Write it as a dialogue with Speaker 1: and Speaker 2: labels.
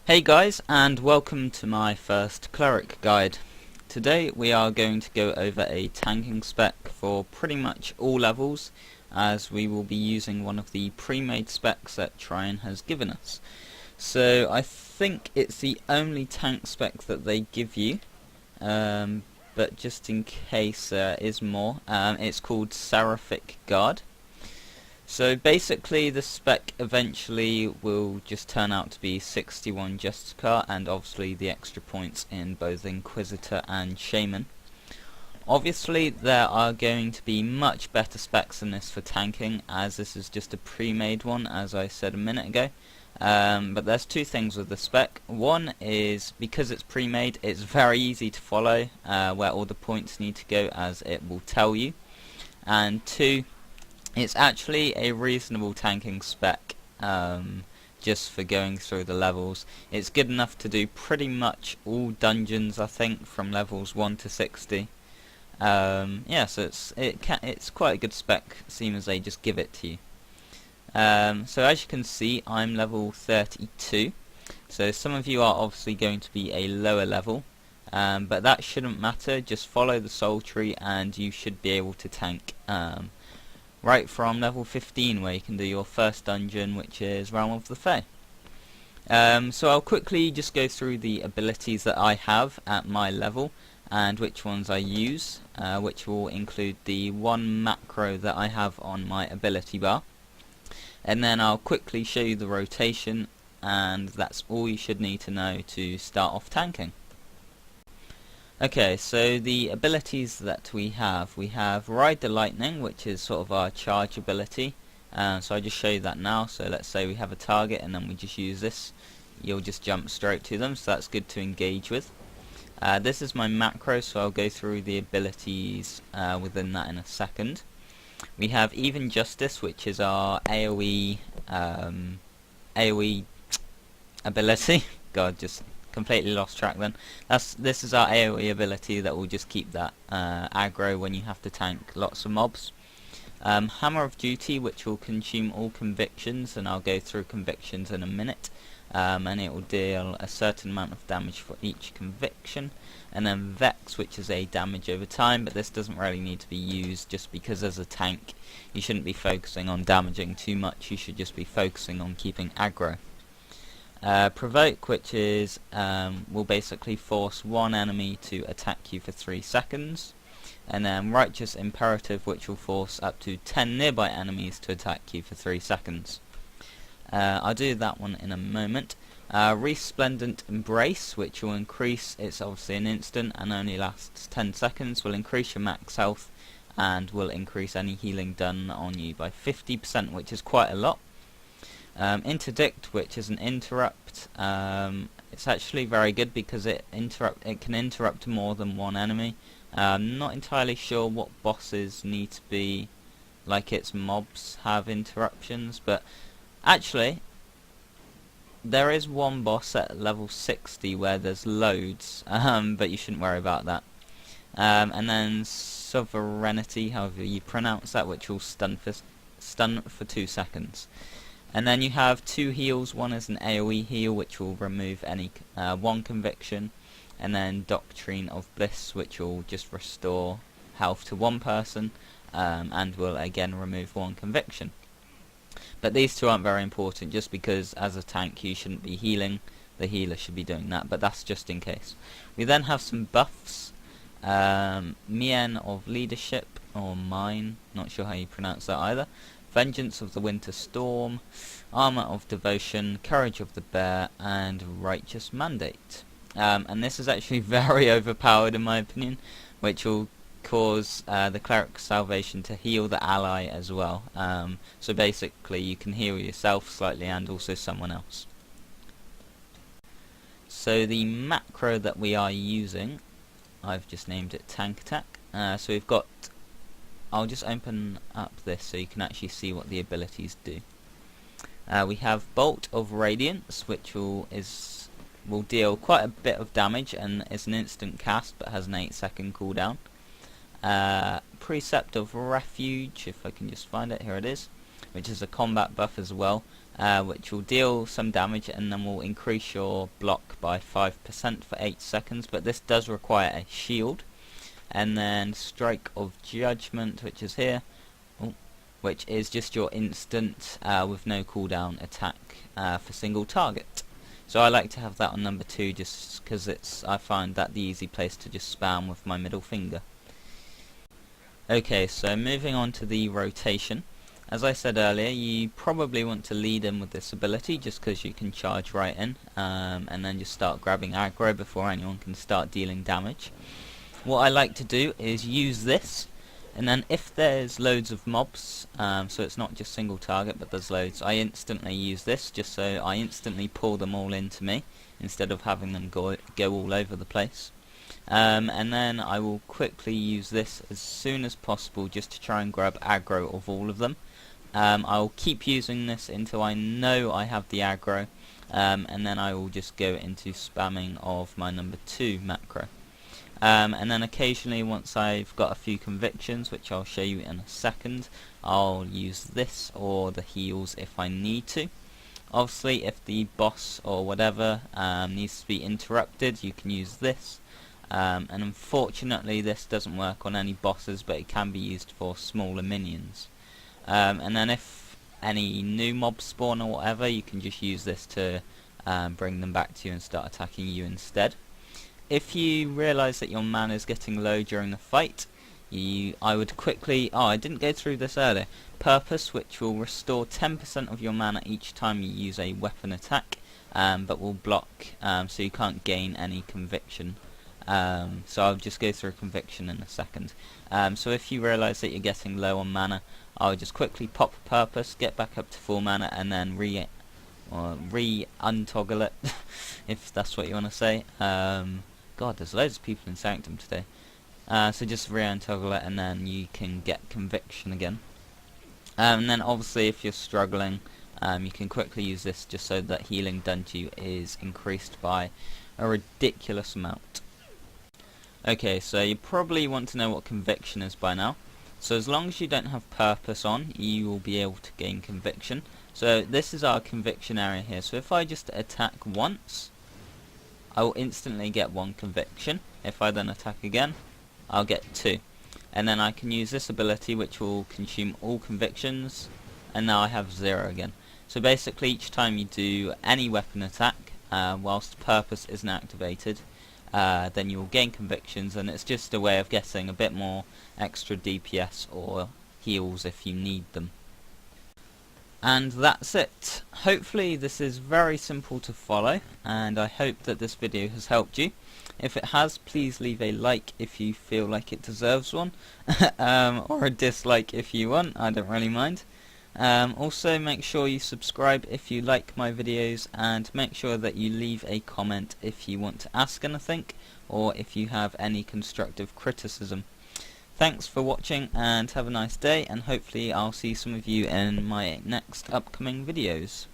Speaker 1: Hey guys, and welcome to my first Cleric guide. Today we are going to go over a tanking spec for pretty much all levels, as we will be using one of the pre-made specs that Tryon has given us. So I think it's the only tank spec that they give you, but just in case there is more, it's called Seraphic Guard. So basically the spec eventually will just turn out to be 61 Justicar and obviously the extra points in both Inquisitor and Shaman. Obviously there are going to be much better specs than this for tanking, as this is just a pre-made one, as I said a minute ago. But there's two things with the spec. One is, because it's pre-made, it's very easy to follow where all the points need to go, as it will tell you. And two, it's actually a reasonable tanking spec, just for going through the levels. It's good enough to do pretty much all dungeons, I think, from levels 1 to 60. Yeah, so it's quite a good spec, seeing as they just give it to you. So as you can see, I'm level 32. So some of you are obviously going to be a lower level, but that shouldn't matter. Just follow the soul tree and you should be able to tank right from level 15, where you can do your first dungeon, which is Realm of the Fae. So I'll quickly just go through the abilities that I have at my level and which ones I use, which will include the one macro that I have on my ability bar. And then I'll quickly show you the rotation, and that's all you should need to know to start off tanking. Okay, so the abilities that we have Ride the Lightning, which is sort of our charge ability. So I'll just show you that now. So let's say we have a target and then we just use this. You'll just jump straight to them, so that's good to engage with. This is my macro, so I'll go through the abilities within that in a second. We have Even Justice, which is our AoE ability. God, just completely lost track then. This is our AoE ability that will just keep that aggro when you have to tank lots of mobs. Hammer of Duty, which will consume all convictions, and I'll go through convictions in a minute. And it will deal a certain amount of damage for each conviction. And then Vex, which is a damage over time, but this doesn't really need to be used, just because as a tank you shouldn't be focusing on damaging too much, you should just be focusing on keeping aggro. Provoke, which is will basically force one enemy to attack you for 3 seconds. And then Righteous Imperative, which will force up to 10 nearby enemies to attack you for 3 seconds. I'll do that one in a moment. Resplendent Embrace, which will increase, it's obviously an instant and only lasts 10 seconds, will increase your max health and will increase any healing done on you by 50%, which is quite a lot. Interdict, which is an interrupt. It's actually very good because it can interrupt more than one enemy. Not entirely sure what bosses need to be like its mobs have interruptions, but actually there is one boss at level 60 where there's loads, but you shouldn't worry about that. And then Sovereignty, however you pronounce that, which will stun for 2 seconds. And then you have 2 heals. One is an AoE heal, which will remove any one conviction, and then Doctrine of Bliss, which will just restore health to one person, and will again remove one conviction. But these two aren't very important, just because as a tank you shouldn't be healing, the healer should be doing that, but that's just in case. We then have some buffs. Mien of Leadership, or Mine, not sure how you pronounce that either. Vengeance of the Winter Storm, Armour of Devotion, Courage of the Bear, and Righteous Mandate. And this is actually very overpowered in my opinion, which will cause the Cleric's Salvation to heal the ally as well. So basically you can heal yourself slightly and also someone else. So the macro that we are using, I've just named it Tank Attack. So we've got, I'll just open up this so you can actually see what the abilities do. We have Bolt of Radiance, which will deal quite a bit of damage and is an instant cast but has an 8-second cooldown. Precept of Refuge, if I can just find it, here it is, which is a combat buff as well. which will deal some damage and then will increase your block by 5% for 8 seconds, but this does require a shield. And then Strike of Judgment, which is here, which is just your instant with no cooldown attack for single target. So I like to have that on number 2 just because I find that the easy place to just spam with my middle finger. Okay, so moving on to the rotation. As I said earlier, you probably want to lead in with this ability just because you can charge right in and then just start grabbing aggro before anyone can start dealing damage. What I like to do is use this, and then if there's loads of mobs, so it's not just single target but there's loads, I instantly use this just so I instantly pull them all into me instead of having them go all over the place. And then I will quickly use this as soon as possible just to try and grab aggro of all of them. I'll keep using this until I know I have the aggro, and then I will just go into spamming of my number 2 macro. And then occasionally, once I've got a few convictions, which I'll show you in a second, I'll use this or the heals if I need to. Obviously, if the boss or whatever needs to be interrupted, you can use this. And unfortunately, this doesn't work on any bosses, but it can be used for smaller minions. And then if any new mobs spawn or whatever, you can just use this to bring them back to you and start attacking you instead. If you realise that your mana is getting low during the fight, I would quickly, I didn't go through this earlier, Purpose, which will restore 10% of your mana each time you use a weapon attack, but will block, so you can't gain any conviction. So I'll just go through conviction in a second. So if you realise that you're getting low on mana, I'll just quickly pop Purpose, get back up to full mana, and then re-untoggle it, if that's what you want to say. God, there's loads of people in Sanctum today. So just re-untoggle it and then you can get conviction again. And then obviously if you're struggling, you can quickly use this just so that healing done to you is increased by a ridiculous amount. Okay, so you probably want to know what conviction is by now. So as long as you don't have Purpose on, you will be able to gain conviction. So this is our conviction area here. So if I just attack once, I will instantly get 1 conviction. If I then attack again, I'll get 2. And then I can use this ability which will consume all convictions, and now I have 0 again. So basically each time you do any weapon attack, whilst Purpose isn't activated, then you will gain convictions, and it's just a way of getting a bit more extra DPS or heals if you need them. And that's it. Hopefully this is very simple to follow, and I hope that this video has helped you. If it has, please leave a like if you feel like it deserves one, or a dislike if you want, I don't really mind. Also make sure you subscribe if you like my videos, and make sure that you leave a comment if you want to ask anything, or if you have any constructive criticism. Thanks for watching and have a nice day, and hopefully I'll see some of you in my next upcoming videos.